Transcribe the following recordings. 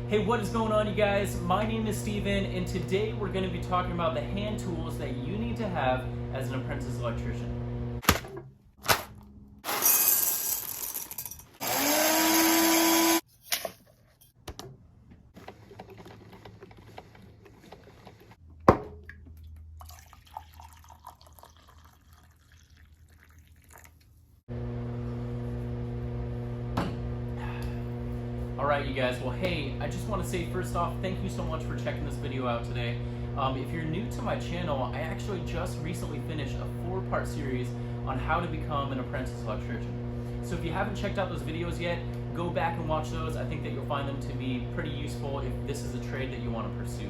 Hey, what is going on, you guys? My name is Steven, and today we're going to be talking about the hand tools that you need to have as an apprentice electrician. Alright, you guys, well, hey, I just want to say first off, thank you so much for checking this video out today. If you're new to my channel, I actually just recently finished a 4-part series on how to become an apprentice electrician. So if you haven't checked out those videos yet, go back and watch those. I think that you'll find them to be pretty useful if this is a trade that you want to pursue.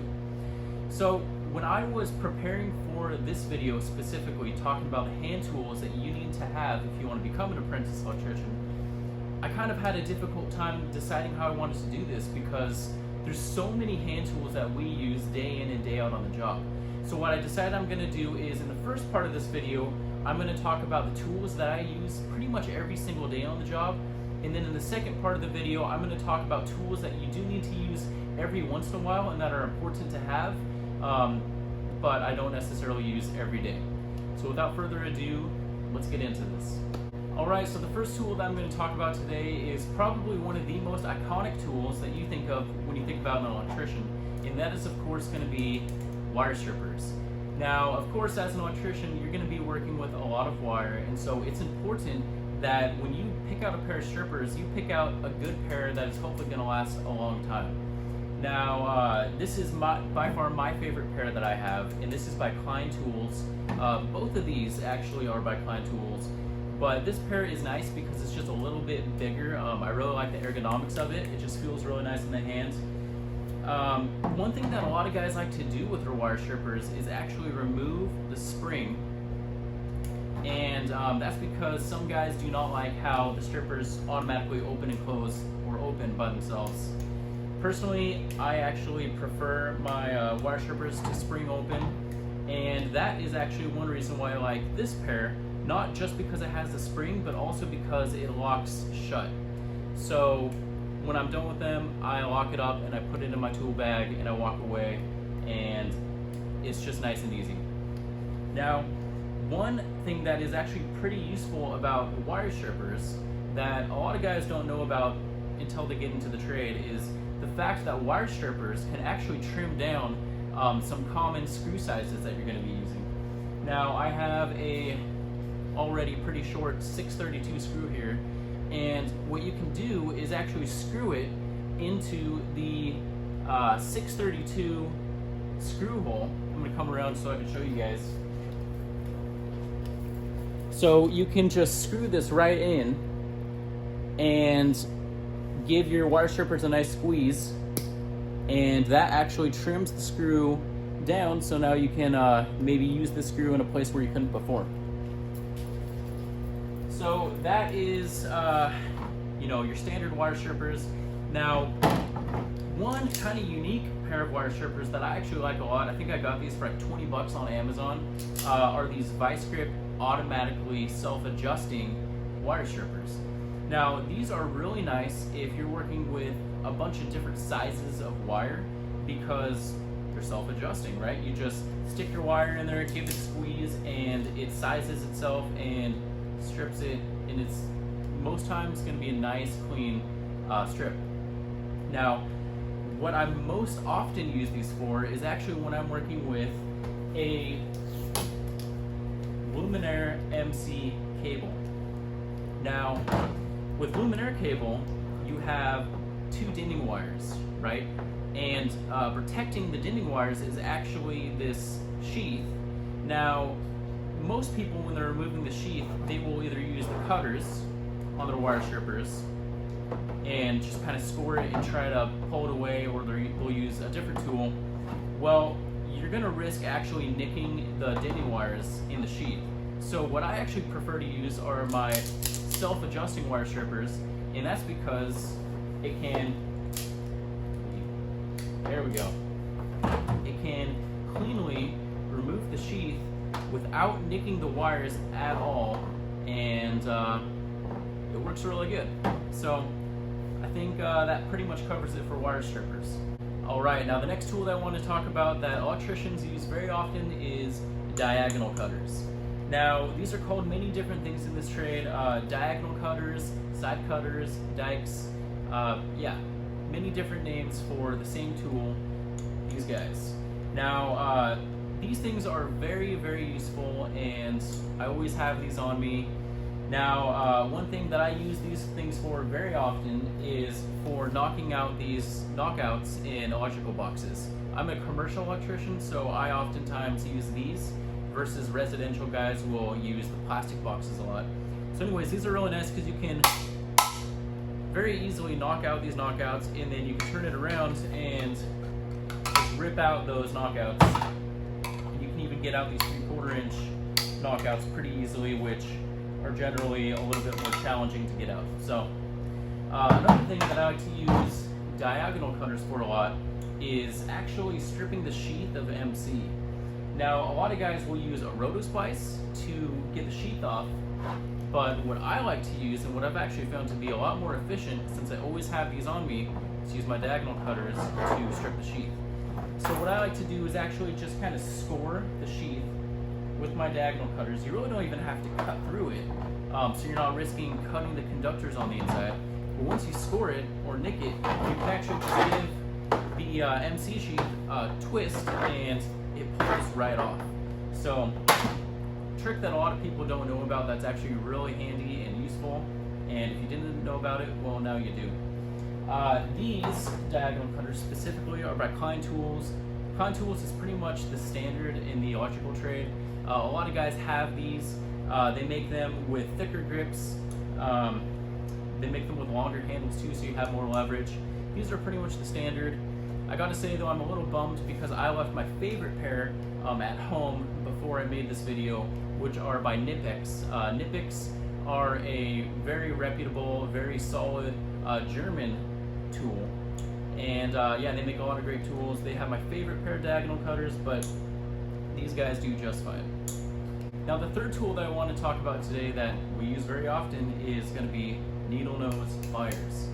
So when I was preparing for this video specifically, talking about the hand tools that you need to have if you want to become an apprentice electrician, I kind of had a difficult time deciding how I wanted to do this because there's so many hand tools that we use day in and day out on the job. So what I decided I'm going to do is, in the first part of this video, I'm going to talk about the tools that I use pretty much every single day on the job. And then in the second part of the video, I'm going to talk about tools that you do need to use every once in a while and that are important to have, but I don't necessarily use every day. So without further ado, let's get into this. Alright, so the first tool that I'm going to talk about today is probably one of the most iconic tools that you think of when you think about an electrician, and that is of course going to be wire strippers. Now, of course, as an electrician, you're going to be working with a lot of wire, and so it's important that when you pick out a pair of strippers, you pick out a good pair that is hopefully going to last a long time. Now, this is by far my favorite pair that I have, and this is by Klein Tools. Both of these actually are by Klein Tools. But this pair is nice because it's just a little bit bigger. I really like the ergonomics of it. It just feels really nice in the hands. One thing that a lot of guys like to do with their wire strippers is actually remove the spring. And that's because some guys do not like how the strippers automatically open and close or open by themselves. Personally, I actually prefer my wire strippers to spring open. And that is actually one reason why I like this pair. Not just because it has the spring, but also because it locks shut. So when I'm done with them, I lock it up and I put it in my tool bag and I walk away, and it's just nice and easy. Now, one thing that is actually pretty useful about wire strippers that a lot of guys don't know about until they get into the trade is the fact that wire strippers can actually trim down some common screw sizes that you're going to be using. Now, I have a already pretty short 632 screw here, and what you can do is actually screw it into the 632 screw hole. I'm going to come around so I can show you guys. So you can just screw this right in and give your wire strippers a nice squeeze, and that actually trims the screw down, so now you can maybe use the screw in a place where you couldn't before. So that is, your standard wire strippers. Now, one kind of unique pair of wire strippers that I actually like a lot, I think I got these for like 20 bucks on Amazon, are these Vice Grip automatically self-adjusting wire strippers. Now, these are really nice if you're working with a bunch of different sizes of wire because they're self-adjusting, right? You just stick your wire in there, give it a squeeze, and it sizes itself and strips it, and it's most times going to be a nice clean strip. Now, what I most often use these for is actually when I'm working with a Luminaire MC cable. Now, with Luminaire cable, you have 2 dinding wires, right? And protecting the dinding wires is actually this sheath. Now, most people, when they're removing the sheath, they will either use the cutters on their wire strippers and just kind of score it and try to pull it away, or they'll use a different tool. Well, you're going to risk actually nicking the dinding wires in the sheath. So what I actually prefer to use are my self-adjusting wire strippers, and that's because it can, there we go, it can cleanly remove the sheath without nicking the wires at all, and it works really good. So I think that pretty much covers it for wire strippers. Alright, now the next tool that I want to talk about that electricians use very often is diagonal cutters. Now, these are called many different things in this trade. Diagonal cutters, side cutters, dikes, yeah, many different names for the same tool, these guys. Now, these things are very, very useful, and I always have these on me. Now, one thing that I use these things for very often is for knocking out these knockouts in electrical boxes. I'm a commercial electrician, so I oftentimes use these versus residential guys will use the plastic boxes a lot. So anyways, these are really nice because you can very easily knock out these knockouts, and then you can turn it around and just rip out those knockouts. And you can even get out these 3/4 inch knockouts pretty easily, which are generally a little bit more challenging to get out. So another thing that I like to use diagonal cutters for a lot is actually stripping the sheath of MC. Now, a lot of guys will use a rotosplice to get the sheath off, but what I like to use, and what I've actually found to be a lot more efficient, since I always have these on me, is use my diagonal cutters to strip the sheath. So what I like to do is actually just kind of score the sheath with my diagonal cutters. You really don't even have to cut through it, so you're not risking cutting the conductors on the inside. But once you score it or nick it, you can actually just give the MC sheath a twist and it pulls right off. So, trick that a lot of people don't know about that's actually really handy and useful, and if you didn't know about it, well, now you do. These diagonal cutters specifically are by Klein Tools. Klein Tools is pretty much the standard in the electrical trade. A lot of guys have these. They make them with thicker grips. They make them with longer handles too, so you have more leverage. These are pretty much the standard. I gotta say though, I'm a little bummed because I left my favorite pair at home before I made this video, which are by Knipex. Knipex are a very reputable, very solid German tool. And yeah, they make a lot of great tools. They have my favorite pair of diagonal cutters, but these guys do just fine. Now the third tool that I want to talk about today that we use very often is going to be needle nose pliers.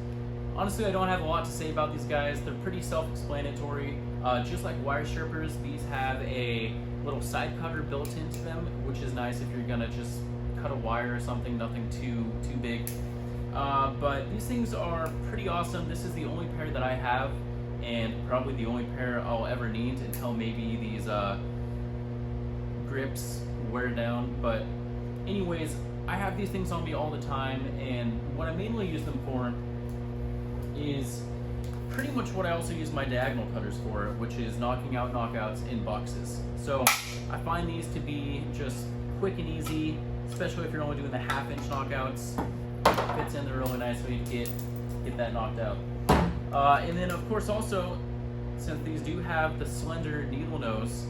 Honestly, I don't have a lot to say about these guys. They're pretty self-explanatory. Just like wire strippers, these have a little side cutter built into them, which is nice if you're gonna just cut a wire or something, nothing too big. But these things are pretty awesome. This is the only pair that I have, and probably the only pair I'll ever need until maybe these grips wear down. But anyways, I have these things on me all the time, and what I mainly use them for is pretty much what I also use my diagonal cutters for, which is knocking out knockouts in boxes. So I find these to be just quick and easy, especially if you're only doing the 1/2 inch knockouts. It fits in there really nicely to get that knocked out. And then of course also, since these do have the slender needle nose,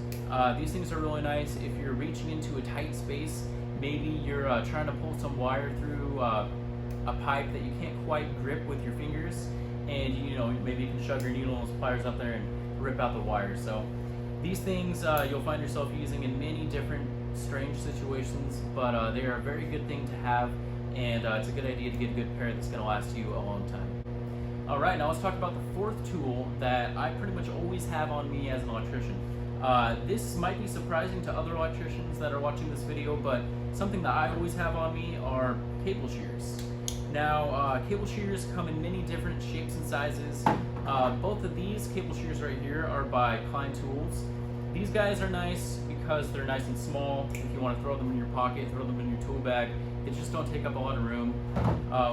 these things are really nice if you're reaching into a tight space. Maybe you're trying to pull some wire through a pipe that you can't quite grip with your fingers, and you know, maybe you can shove your needle nose pliers up there and rip out the wire. So these things you'll find yourself using in many different strange situations, but they are a very good thing to have, and it's a good idea to get a good pair that's going to last you a long time. Alright, now let's talk about the fourth tool that I pretty much always have on me as an electrician. This might be surprising to other electricians that are watching this video, but something that I always have on me are cable shears. Now, cable shears come in many different shapes and sizes. Both of these cable shears right here are by Klein Tools. These guys are nice because they're nice and small. If you want to throw them in your pocket, throw them in your tool bag, they just don't take up a lot of room.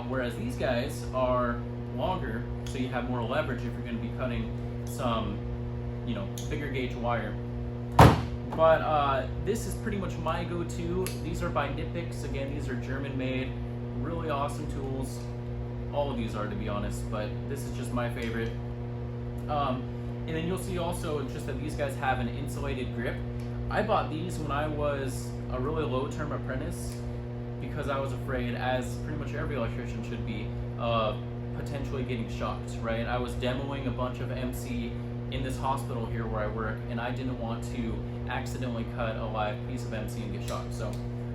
Whereas these guys are longer, so you have more leverage if you're going to be cutting some, you know, bigger gauge wire. But this is pretty much my go-to. These are by Knipex. Again, these are German made, really awesome tools. All of these are, to be honest, but this is just my favorite. And then you'll see also just that these guys have an insulated grip. I bought these when I was a really low-term apprentice because I was afraid, as pretty much every electrician should be, of potentially getting shocked, right? I was demoing a bunch of MC in this hospital here where I work, and I didn't want to accidentally cut a live piece of MC and get shocked. So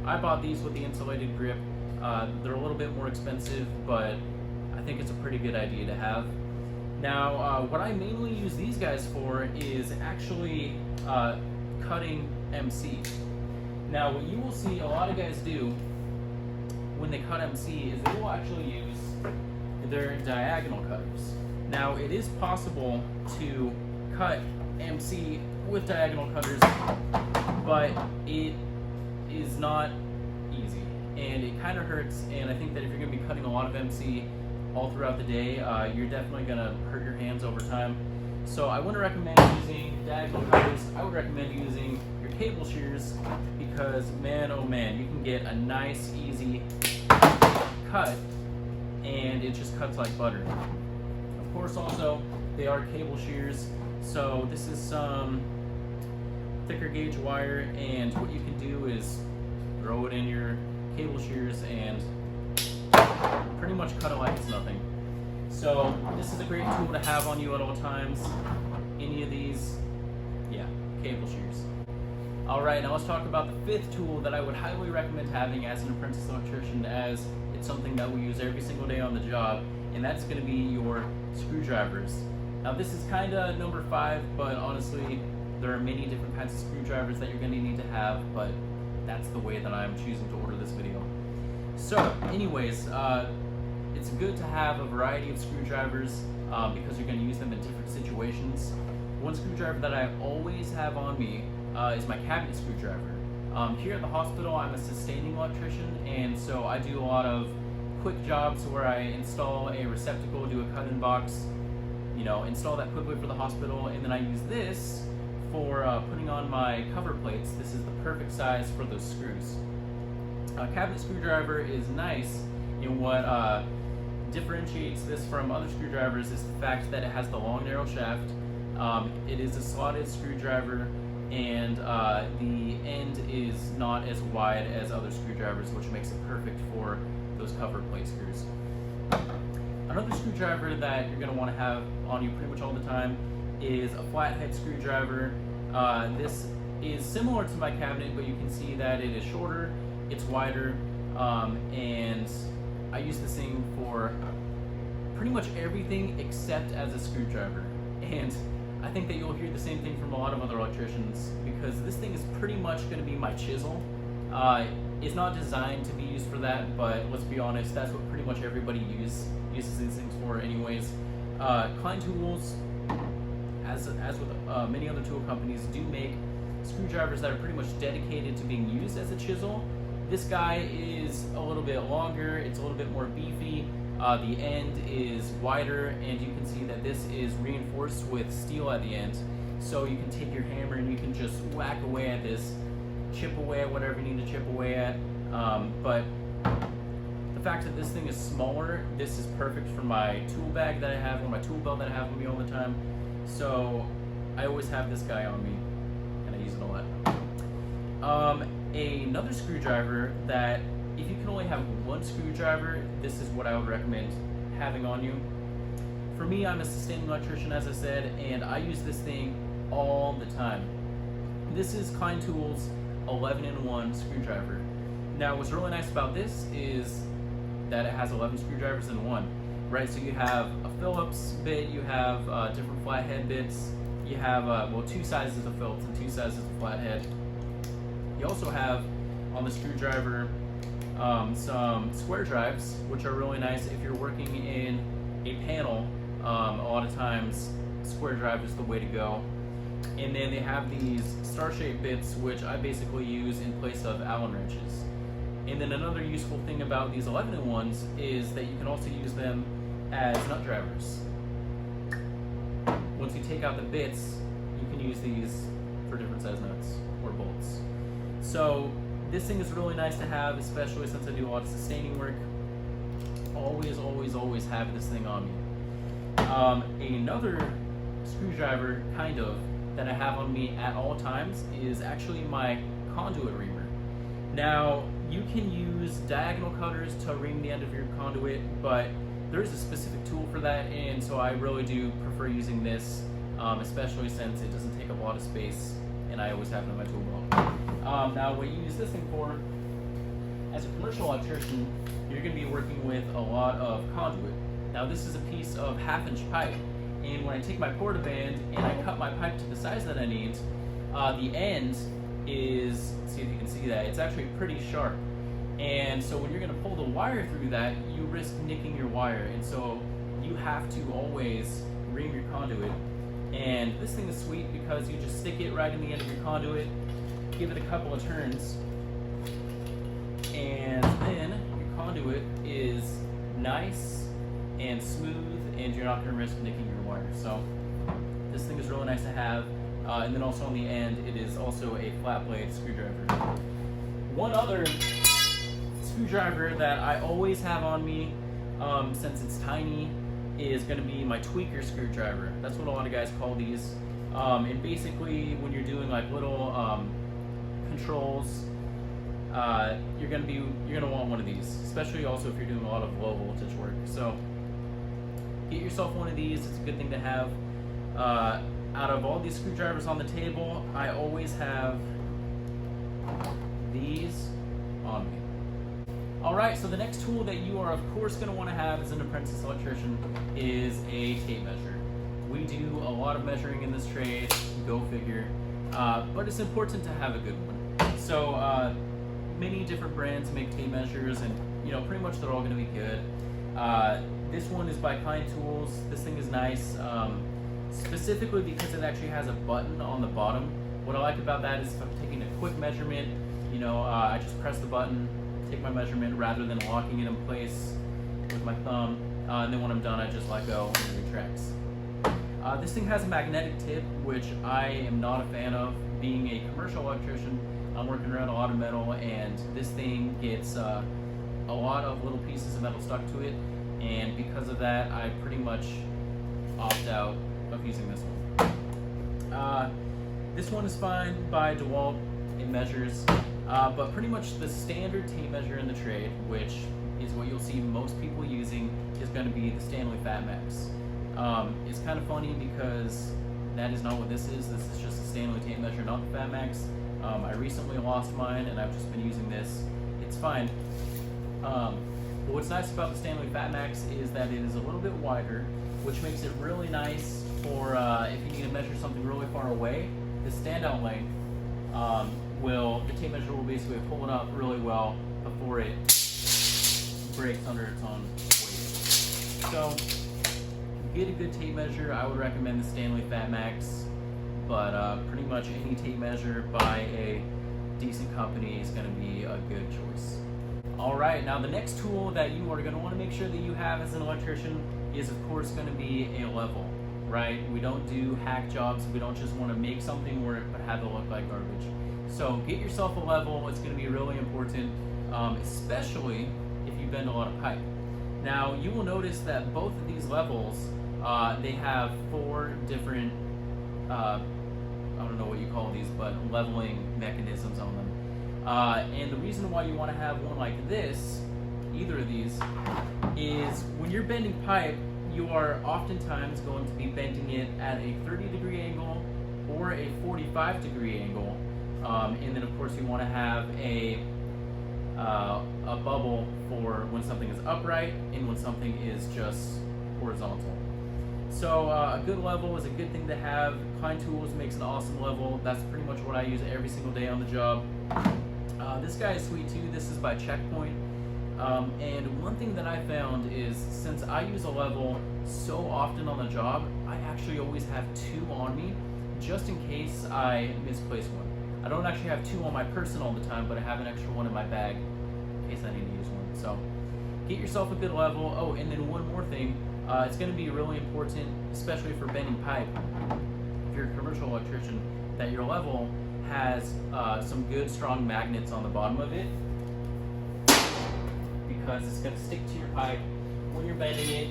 I bought these with the insulated grip. They're a little bit more expensive, but I think it's a pretty good idea to have. Now, what I mainly use these guys for is actually cutting MC. Now, what you will see a lot of guys do when they cut MC is they will actually use their diagonal cutters. Now, it is possible to cut MC with diagonal cutters, but it is not easy, and it kind of hurts, and I think that if you're going to be cutting a lot of MC all throughout the day, you're definitely going to hurt your hands over time. So I wouldn't recommend using diagonal cutters. I would recommend using your cable shears, because man, oh man, you can get a nice, easy cut, and it just cuts like butter. Of course, also, they are cable shears, so this is some thicker gauge wire, and what you can do is throw it in your cable shears and pretty much cut it like it's nothing. So this is a great tool to have on you at all times. Any of these, yeah, cable shears. Alright, now let's talk about the fifth tool that I would highly recommend having as an apprentice electrician, as it's something that we use every single day on the job, and that's going to be your screwdrivers. Now this is kind of number 5, but honestly there are many different kinds of screwdrivers that you're going to need to have, but that's the way that I'm choosing to order this video. So anyways, it's good to have a variety of screwdrivers because you're going to use them in different situations. One screwdriver that I always have on me is my cabinet screwdriver. Here at the hospital, I'm a sustaining electrician, and so I do a lot of quick jobs where I install a receptacle, do a cut-in box, you know, install that quickly for the hospital, and then I use this for putting on my cover plates. This is the perfect size for those screws. A cabinet screwdriver is nice, and what differentiates this from other screwdrivers is the fact that it has the long, narrow shaft. It is a slotted screwdriver, and the end is not as wide as other screwdrivers, which makes it perfect for those cover plate screws. Another screwdriver that you're going to want to have on you pretty much all the time is a flathead screwdriver. This is similar to my cabinet, but you can see that it is shorter, it's wider, and I use this thing for pretty much everything except as a screwdriver. And I think that you'll hear the same thing from a lot of other electricians, because this thing is pretty much going to be my chisel. It's not designed to be used for that, but let's be honest, that's what pretty much everybody uses these things for anyways. Klein Tools, as with many other tool companies, do make screwdrivers that are pretty much dedicated to being used as a chisel. This guy is a little bit longer, it's a little bit more beefy, the end is wider, and you can see that this is reinforced with steel at the end, so you can take your hammer and you can just whack away at this, chip away at whatever you need to chip away at. But the fact that this thing is smaller, this is perfect for my tool bag that I have, or my tool belt that I have with me all the time. So I always have this guy on me, and I use it a lot. Another screwdriver that, if you can only have one screwdriver, this is what I would recommend having on you. For me, I'm a sustaining electrician, as I said, and I use this thing all the time. This is Klein Tools 11-in-1 screwdriver. Now, what's really nice about this is that it has 11 screwdrivers in one, right? So you have a Phillips bit, you have different flathead bits, you have, well, 2 sizes of Phillips and 2 sizes of flathead. You also have, on the screwdriver, some square drives, which are really nice if you're working in a panel. A lot of times, square drive is the way to go. And then they have these star-shaped bits, which I basically use in place of Allen wrenches. And then another useful thing about these 11-in-1s is that you can also use them as nut drivers. Once you take out the bits, you can use these for different size nuts or bolts. So this thing is really nice to have, especially since I do a lot of sustaining work. Always, always, always have this thing on me. Another screwdriver, kind of, that I have on me at all times is actually my Conduit Reamer. Now, you can use diagonal cutters to ream the end of your conduit, but there is a specific tool for that, and so I really do prefer using this, especially since it doesn't take up a lot of space, and I always have it in my tool belt. Now, what you use this thing for, as a commercial electrician, you're going to be working with a lot of conduit. Now this is a piece of 1/2-inch pipe, and when I take my portaband and I cut my pipe to the size that I need, the end is, let's see if you can see that, it's actually pretty sharp. And so when you're going to pull the wire through that, you risk nicking your wire, and so you have to always ream your conduit. And this thing is sweet because you just stick it right in the end of your conduit, give it a couple of turns, and then your conduit is nice and smooth, and you're not going to risk nicking your wire. So this thing is really nice to have. And then also on the end, it is also a flat blade screwdriver. One other screwdriver that I always have on me, since it's tiny, is going to be my tweaker screwdriver. That's what a lot of guys call these. And basically, when you're doing like little controls, you're gonna want one of these, especially also if you're doing a lot of low voltage work. So get yourself one of these. It's a good thing to have. Out of all these screwdrivers on the table, I always have these on me. Alright, so the next tool that you are of course going to want to have as an apprentice electrician is a tape measure. We do a lot of measuring in this trade, go figure, but it's important to have a good one. So many different brands make tape measures, and pretty much they're all going to be good. This one is by Klein Tools. This thing is nice. Specifically because it actually has a button on the bottom. What I like about that is if I'm taking a quick measurement, I just press the button, take my measurement rather than locking it in place with my thumb, and then when I'm done I just let go and it retracts. This thing has a magnetic tip, which I am not a fan of. Being a commercial electrician, I'm working around a lot of metal, and this thing gets a lot of little pieces of metal stuck to it, and because of that I pretty much opt out of using this one. This one is fine by DeWalt. It measures, but pretty much the standard tape measure in the trade, which is what you'll see most people using, is going to be the Stanley Fatmax. It's kind of funny because that is not what this is. This is just a Stanley tape measure, not the Fatmax. I recently lost mine and I've just been using this. It's fine. But what's nice about the Stanley Fatmax is that it is a little bit wider, which makes it really nice for if you need to measure something really far away. The standout length the tape measure will basically pull it up really well before it breaks under its own weight. So to get a good tape measure, I would recommend the Stanley Fatmax, but pretty much any tape measure by a decent company is going to be a good choice. Alright, now the next tool that you are going to want to make sure that you have as an electrician is of course going to be a level, right? We don't do hack jobs. We don't just want to make something work but have it look like garbage. So get yourself a level. It's going to be really important, especially if you bend a lot of pipe. Now you will notice that both of these levels, they have 4 different, I don't know what you call these, but leveling mechanisms on them. And the reason why you want to have one like this, either of these, is when you're bending pipe, you are oftentimes going to be bending it at a 30-degree angle or a 45-degree angle. And then of course you want to have a bubble for when something is upright and when something is just horizontal. So a good level is a good thing to have. Klein Tools makes an awesome level. That's pretty much what I use every single day on the job. This guy is sweet too. This is by Checkpoint. And one thing that I found is, since I use a level so often on the job, I actually always have 2 on me, just in case I misplace one. I don't actually have 2 on my person all the time, but I have an extra one in my bag in case I need to use one. So get yourself a good level. Oh, and then one more thing. It's going to be really important, especially for bending pipe, if you're a commercial electrician, that your level has some good strong magnets on the bottom of it, because it's going to stick to your pipe when you're bending it,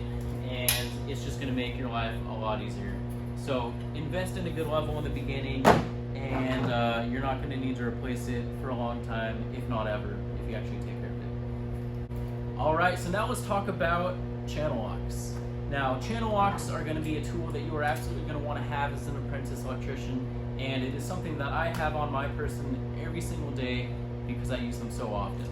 and it's just going to make your life a lot easier. So invest in a good level in the beginning, and you're not going to need to replace it for a long time, if not ever, if you actually take care of it. Alright, so now let's talk about channel locks. Now, channel locks are going to be a tool that you are absolutely going to want to have as an apprentice electrician, and it is something that I have on my person every single day because I use them so often.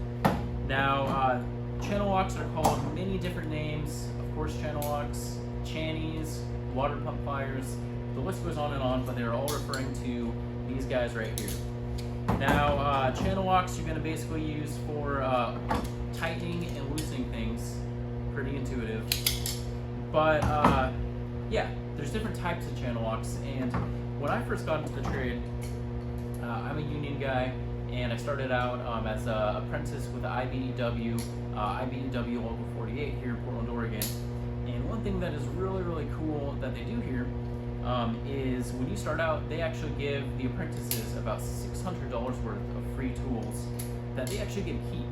Now, channel locks are called many different names. Of Force channel locks, Channies, water pump pliers. The list goes on, but they're all referring to these guys right here. Now, channel locks you're going to basically use for tightening and loosening things. Pretty intuitive. But yeah, there's different types of channel locks. And when I first got into the trade, I'm a union guy, and I started out as an apprentice with the ibew Local 48 here in Portland, Oregon. And one thing that is really, really cool that they do here is when you start out, they actually give the apprentices about $600 worth of free tools that they actually get to keep.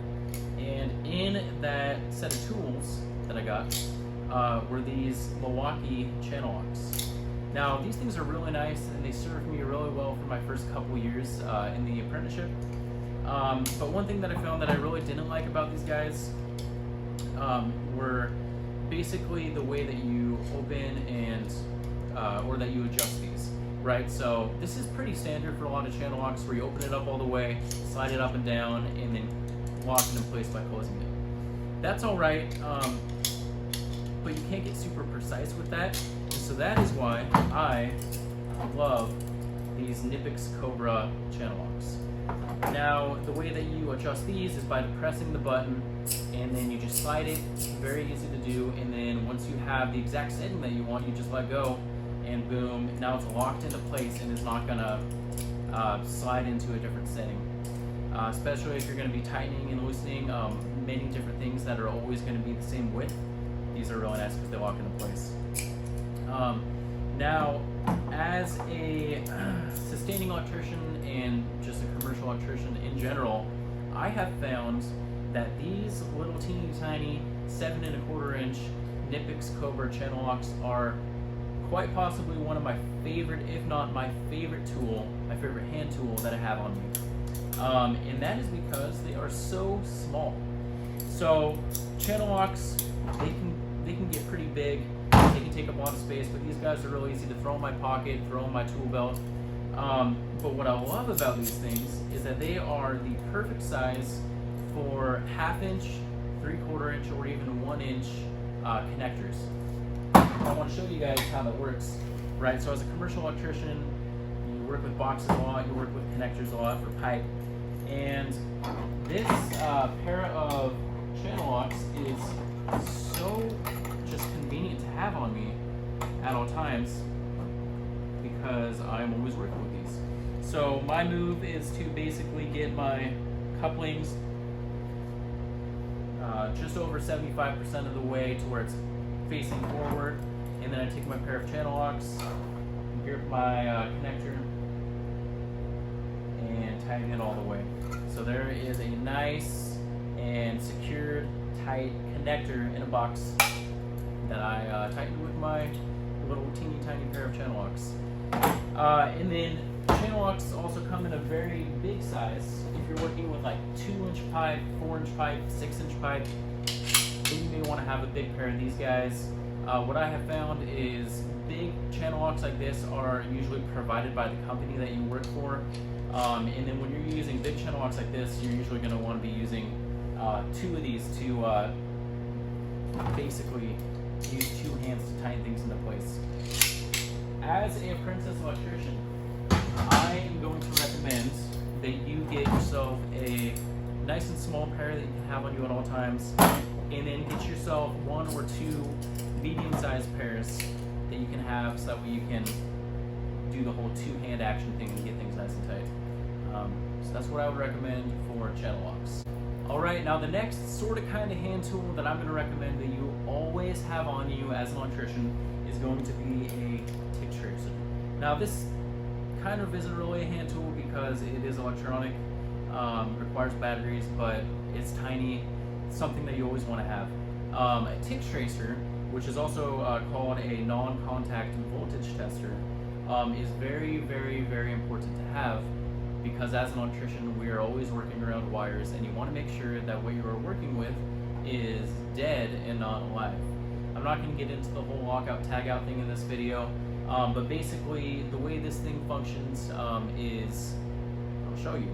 And in that set of tools that I got were these Milwaukee channel locks. Now, these things are really nice, and they served me really well for my first couple years in the apprenticeship. But one thing that I found that I really didn't like about these guys were basically the way that you open and or that you adjust these, right? So this is pretty standard for a lot of channel locks, where you open it up all the way, slide it up and down, and then lock it in place by closing it. That's all right, but you can't get super precise with that. And so that is why I love these Knipex Cobra channel locks. Now, the way that you adjust these is by pressing the button, and then you just slide it. Very easy to do. And then once you have the exact setting that you want, you just let go, and boom, now it's locked into place and it's not gonna slide into a different setting. Especially if you're gonna be tightening and loosening many different things that are always gonna be the same width. These are really nice because they lock into place. Now, as a sustaining electrician and just a commercial electrician in general, I have found that these little teeny tiny 7 1/4 inch Knipex Cobra channel locks are quite possibly one of my favorite, if not my favorite tool, my favorite hand tool that I have on me. And that is because they are so small. So channel locks, they can get pretty big. They can take up a lot of space, but these guys are really easy to throw in my pocket, throw in my tool belt. But what I love about these things is that they are the perfect size for 1/2 inch, 3/4 inch, or even 1 inch connectors. I want to show you guys how that works, right? So as a commercial electrician, you work with boxes a lot, you work with connectors a lot for pipe, and this pair of channel locks is so just convenient to have on me at all times because I'm always working with these. So my move is to basically get my couplings just over 75% of the way to where it's facing forward, and then I take my pair of channel locks, grip my connector, and tighten it all the way. So there is a nice and secured, tight connector in a box that I tightened with my little teeny tiny pair of channel locks. And then channel locks also come in a very big size. If you're working with like 2-inch pipe, 4-inch pipe, 6-inch pipe, then you may want to have a big pair of these guys. What I have found is big channel locks like this are usually provided by the company that you work for. And then when you're using big channel locks like this, you're usually going to want to be using 2 of these to basically use 2 hands to tighten things into place. As an apprentice electrician, I am going to recommend that you get yourself a nice and small pair that you can have on you at all times, and then get yourself 1 or 2 medium-sized pairs that you can have, so that way you can do the whole 2-hand action thing and get things nice and tight. So that's what I would recommend for channel locks. Alright, now the next sort of kind of hand tool that I'm going to recommend that you always have on you as an electrician is going to be a tick tracer. Now this kind of isn't really a hand tool because it is electronic, requires batteries, but it's tiny, something that you always want to have. A tick tracer, which is also called a non-contact voltage tester, is very, very, very important to have, because as an electrician we are always working around wires, and you want to make sure that what you are working with is dead and not alive. I'm not going to get into the whole lockout tagout thing in this video, but basically the way this thing functions is, I'll show you.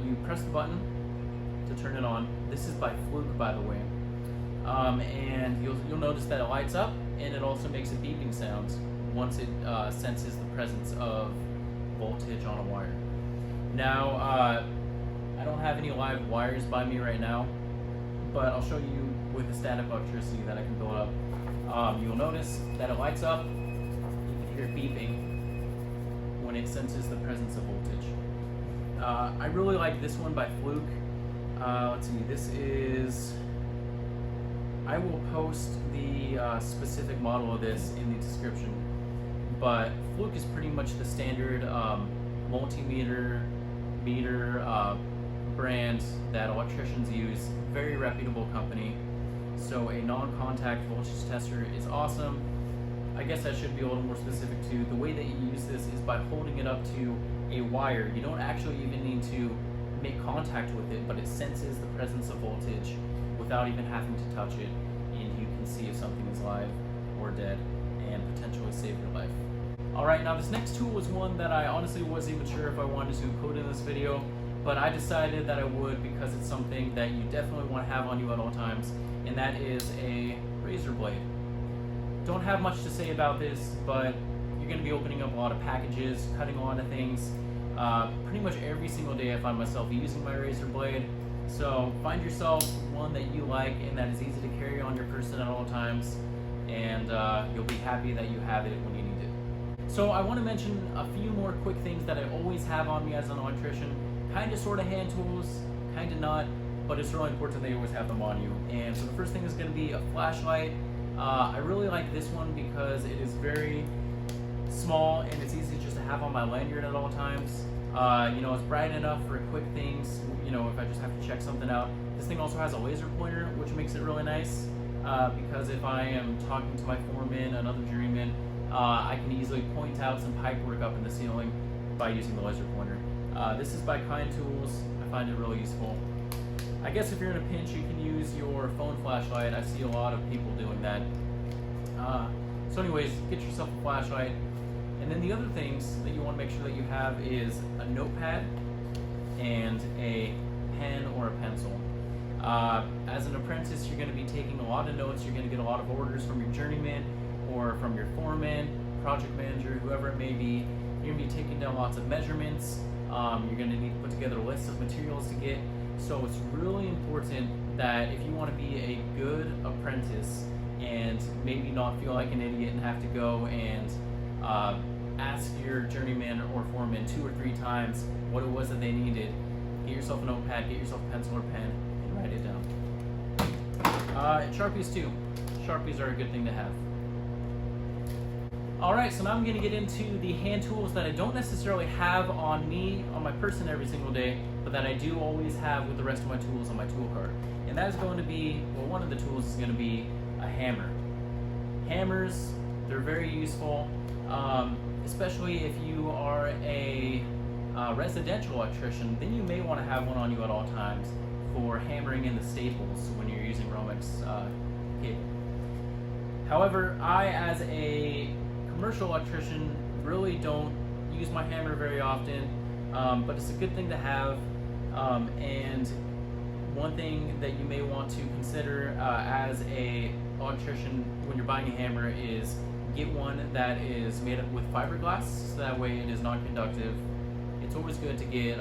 You press the button to turn it on. This is by Fluke, by the way. and you'll notice that it lights up, and it also makes a beeping sound once it senses the presence of voltage on a wire. Now, I don't have any live wires by me right now, but I'll show you with the static electricity that I can build up. You'll notice that it lights up. You can hear it beeping when it senses the presence of voltage. I really like this one by Fluke. Let's see, this is... I will post the specific model of this in the description, but Fluke is pretty much the standard multimeter meter brand that electricians use. Very reputable company. So a non-contact voltage tester is awesome. I guess I should be a little more specific too. The way that you use this is by holding it up to a wire. You don't actually even need to make contact with it, but it senses the presence of voltage without even having to touch it, and you can see if something is live or dead and potentially save your life. Alright, now this next tool is one that I honestly wasn't even sure if I wanted to include in this video, but I decided that I would because it's something that you definitely want to have on you at all times, and that is a razor blade. Don't have much to say about this, but you're going to be opening up a lot of packages, cutting onto things. Pretty much every single day I find myself using my razor blade. So find yourself one that you like and that is easy to carry on your person at all times, and you'll be happy that you have it when you need it. So I want to mention a few more quick things that I always have on me as an electrician. Kind of sort of hand tools, kind of not, but it's really important that you always have them on you. And so the first thing is going to be a flashlight. I really like this one because it is very small and it's easy just to have on my lanyard at all times. You know, it's bright enough for quick things, you know, if I just have to check something out. This thing also has a laser pointer, which makes it really nice, because if I am talking to my foreman, another journeyman, I can easily point out some pipe work up in the ceiling by using the laser pointer. This is by Klein Tools. I find it really useful. I guess if you're in a pinch, you can use your phone flashlight. I see a lot of people doing that. So anyways, get yourself a flashlight. And then the other things that you want to make sure that you have is a notepad and a pen or a pencil. As an apprentice, you're going to be taking a lot of notes. You're going to get a lot of orders from your journeyman or from your foreman, project manager, whoever it may be. You're going to be taking down lots of measurements. You're going to need to put together a list of materials to get. So it's really important that if you want to be a good apprentice and maybe not feel like an idiot and have to go and ask your journeyman or foreman 2 or 3 times what it was that they needed, get yourself a notepad, get yourself a pencil or pen, and write it down. And Sharpies too. Sharpies are a good thing to have. Alright, so now I'm going to get into the hand tools that I don't necessarily have on me, on my person every single day, but that I do always have with the rest of my tools on my tool cart. And that is going to be, well, one of the tools is going to be a hammer. Hammers, they're very useful, especially if you are a residential electrician. Then you may want to have one on you at all times for hammering in the staples when you're using Romex cable. However, I, as a commercial electrician, really don't use my hammer very often, but it's a good thing to have. And one thing that you may want to consider as a electrician when you're buying a hammer is get one that is made up with fiberglass, so that way it is non-conductive. It's always good to get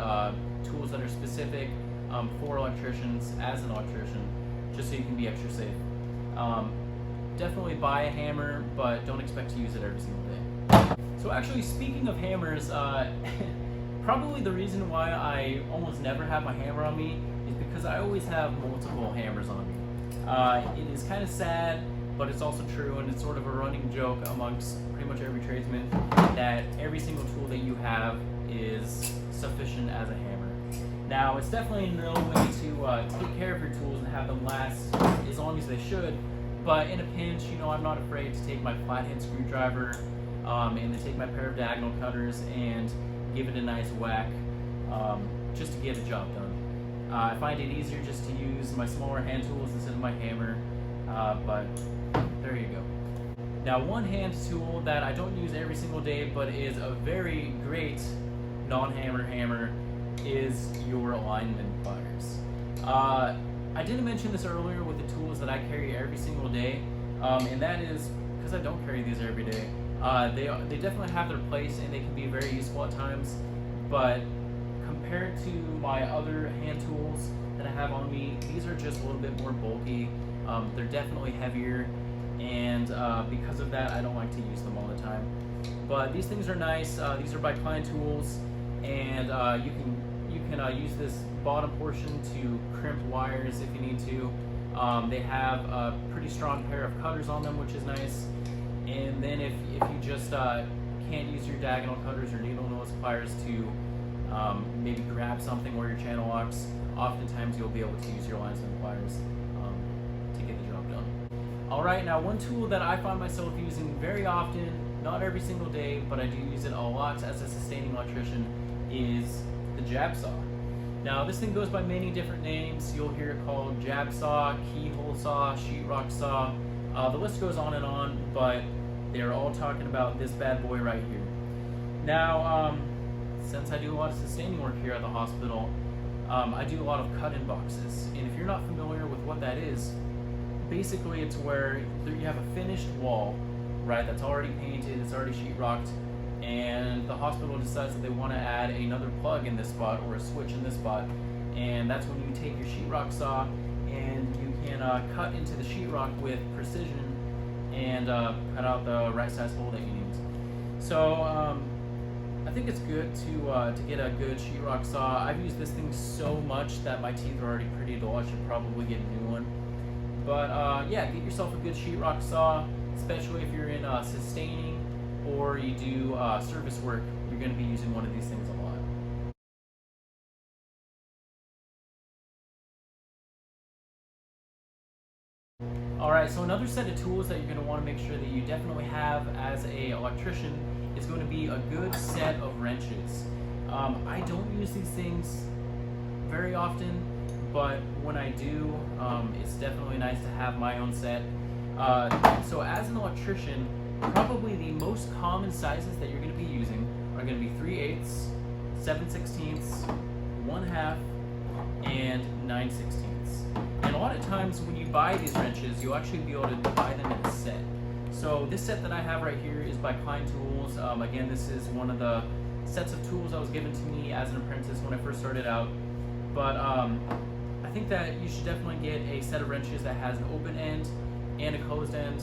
tools that are specific for electricians as an electrician, just so you can be extra safe. Definitely buy a hammer, but don't expect to use it every single day. So actually, speaking of hammers, probably the reason why I almost never have my hammer on me is because I always have multiple hammers on me. It is kind of sad, but it's also true, and it's sort of a running joke amongst pretty much every tradesman that every single tool that you have is sufficient as a hammer. Now, it's definitely no way to take care of your tools and have them last as long as they should, but in a pinch, you know, I'm not afraid to take my flathead screwdriver and to take my pair of diagonal cutters and give it a nice whack just to get a job done. I find it easier just to use my smaller hand tools instead of my hammer, but there you go. Now, one hand tool that I don't use every single day but is a very great non-hammer hammer is your Lineman pliers. I didn't mention this earlier with the tools that I carry every single day, and that is because I don't carry these every day. They definitely have their place and they can be very useful at times, but compared to my other hand tools that I have on me, these are just a little bit more bulky. They're definitely heavier, and because of that, I don't like to use them all the time. But these things are nice. These are by Klein Tools, and you can use this bottom portion to crimp wires if you need to. They have a pretty strong pair of cutters on them, which is nice. And then if you just can't use your diagonal cutters or needle nose pliers to maybe grab something where your channel locks, oftentimes you'll be able to use your lineman pliers to get the job done. Alright, now one tool that I find myself using very often, not every single day, but I do use it a lot as a sustaining electrician, is the jab saw. Now this thing goes by many different names. You'll hear it called jab saw, keyhole saw, sheetrock saw. The list goes on, but they're all talking about this bad boy right here. Now, since I do a lot of sustaining work here at the hospital, I do a lot of cut-in boxes. And if you're not familiar with what that is, basically it's where you have a finished wall, right, that's already painted, it's already sheetrocked, and the hospital decides that they want to add another plug in this spot or a switch in this spot, and that's when you take your sheetrock saw and you can cut into the sheetrock with precision and cut out the right size hole that you need. So I think it's good to get a good sheetrock saw. I've used this thing so much that my teeth are already pretty dull. I should probably get a new one. But yeah, get yourself a good sheetrock saw, especially if you're in sustaining or you do service work. You're going to be using one of these things a lot. Alright, so another set of tools that you're going to want to make sure that you definitely have as an electrician is going to be a good set of wrenches. I don't use these things very often, but when I do, it's definitely nice to have my own set. So as an electrician, probably the most common sizes that you're going to be using are going to be 3/8, 7/16, 1/2, and 9/16. And a lot of times when you buy these wrenches, you'll actually be able to buy them in a set. So this set that I have right here is by Klein Tools. Again, this is one of the sets of tools that was given to me as an apprentice when I first started out. But I think that you should definitely get a set of wrenches that has an open end and a closed end.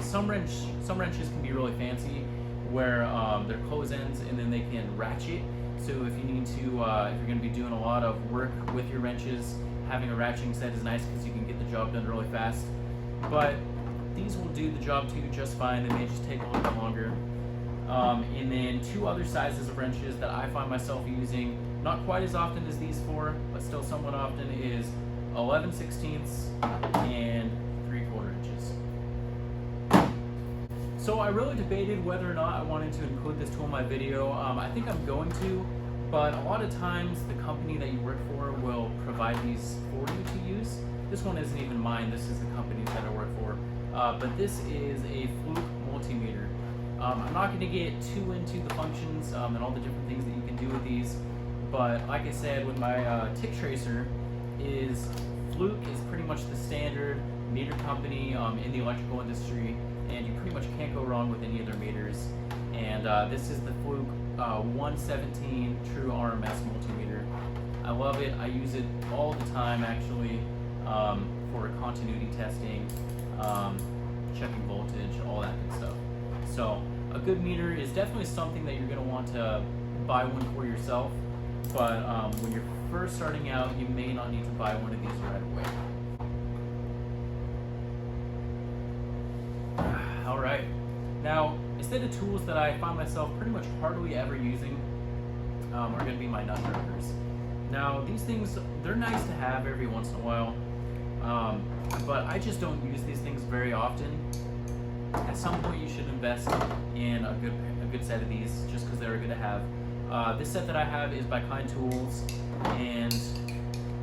Some wrenches can be really fancy, where they're closed ends and then they can ratchet. So if you need to, if you're going to be doing a lot of work with your wrenches, having a ratcheting set is nice because you can get the job done really fast. But these will do the job too just fine. They may just take a little bit longer. And then two other sizes of wrenches that I find myself using, not quite as often as these four, but still somewhat often, is 11/16 and 3/4 inches. So I really debated whether or not I wanted to include this tool in my video. I think I'm going to, but a lot of times the company that you work for will provide these for you to use. This one isn't even mine, this is the company that I work for. But this is a Fluke multimeter. I'm not going to get too into the functions and all the different things that you can do with these, but like I said, with my tick tracer, Fluke is pretty much the standard meter company in the electrical industry, and you pretty much can't go wrong with any of their meters. And this is the Fluke 117 True RMS multimeter. I love it. I use it all the time actually for continuity testing, checking voltage, all that good stuff. So a good meter is definitely something that you're going to want to buy one for yourself, but when you're first starting out, you may not need to buy one of these right away. Alright, now a set of tools that I find myself pretty much hardly ever using are going to be my nut drivers. Now these things, they're nice to have every once in a while, but I just don't use these things very often. At some point you should invest in a good set of these just because they're good to have. This set that I have is by Klein Tools, and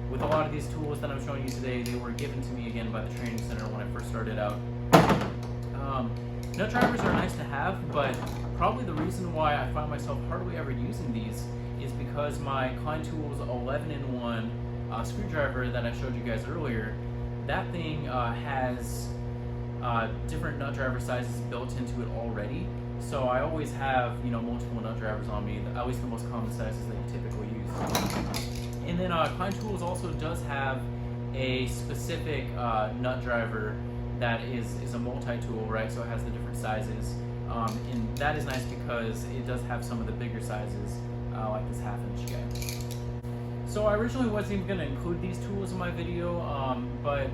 with a lot of these tools that I'm showing you today, they were given to me again by the training center when I first started out. Nut drivers are nice to have, but probably the reason why I find myself hardly ever using these is because my Klein Tools 11-in-1 screwdriver that I showed you guys earlier, that thing has different nut driver sizes built into it already. So I always have, you know, multiple nut drivers on me, at least the most common sizes that you typically use. And then Klein Tools also does have a specific nut driver that is a multi-tool, right? So it has the different sizes. And that is nice because it does have some of the bigger sizes, like this 1/2 inch guy. So I originally wasn't even going to include these tools in my video, but,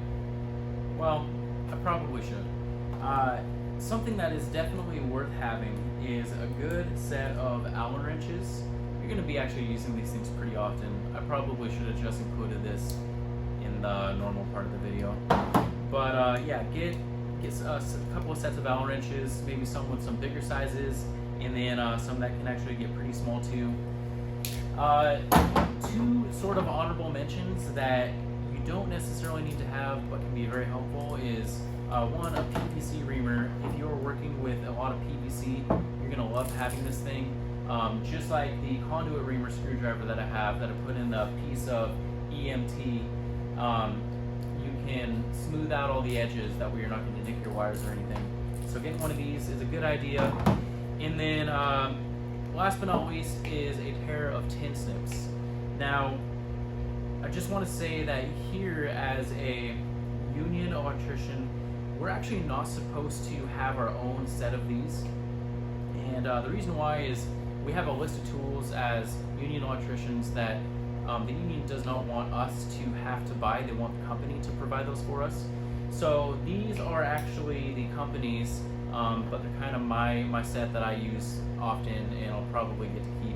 well, I probably should. Something that is definitely worth having is a good set of Allen wrenches. You're going to be actually using these things pretty often. I probably should have just included this in the normal part of the video. But yeah, get a couple of sets of Allen wrenches, maybe some with some bigger sizes, and then some that can actually get pretty small too. Two sort of honorable mentions that you don't necessarily need to have but can be very helpful is one, a PVC Reamer. If you're working with a lot of PVC, you're going to love having this thing. Just like the Conduit Reamer screwdriver that I have that I put in the piece of EMT, you can smooth out all the edges, that way you're not going to nick your wires or anything. So getting one of these is a good idea. And then last but not least is a pair of tin snips. Now, I just want to say that here as a union electrician, we're actually not supposed to have our own set of these. And the reason why is we have a list of tools as union electricians that the union does not want us to have to buy. They want the company to provide those for us. So these are actually the companies, but they're kind of my set that I use often and I'll probably get to keep.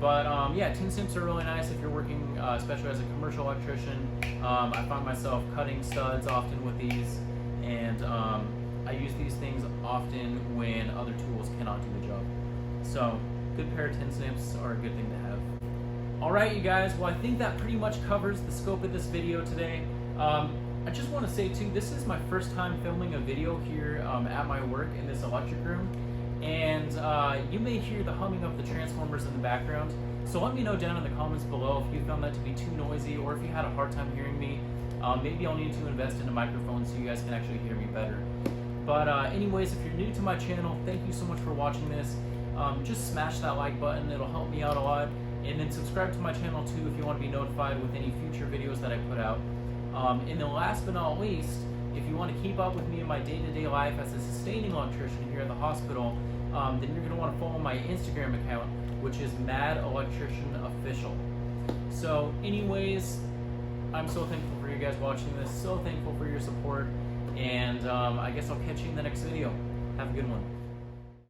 But yeah, tin snips are really nice if you're working, especially as a commercial electrician. I find myself cutting studs often with these, and I use these things often when other tools cannot do the job. So good pair of tin snips are a good thing to have. Alright you guys, well I think that pretty much covers the scope of this video today. I just want to say too, this is my first time filming a video here at my work in this electric room. And you may hear the humming of the transformers in the background. So let me know down in the comments below if you found that to be too noisy or if you had a hard time hearing me. Maybe I'll need to invest in a microphone so you guys can actually hear me better. But anyways, if you're new to my channel, thank you so much for watching this. Just smash that like button, it'll help me out a lot. And then subscribe to my channel too if you want to be notified with any future videos that I put out. And then last but not least, if you want to keep up with me in my day-to-day life as a sustaining electrician here at the hospital, then you're going to want to follow my Instagram account, which is Mad Electrician Official. So anyways, I'm so thankful for you guys watching this, so thankful for your support, and I guess I'll catch you in the next video. Have a good one.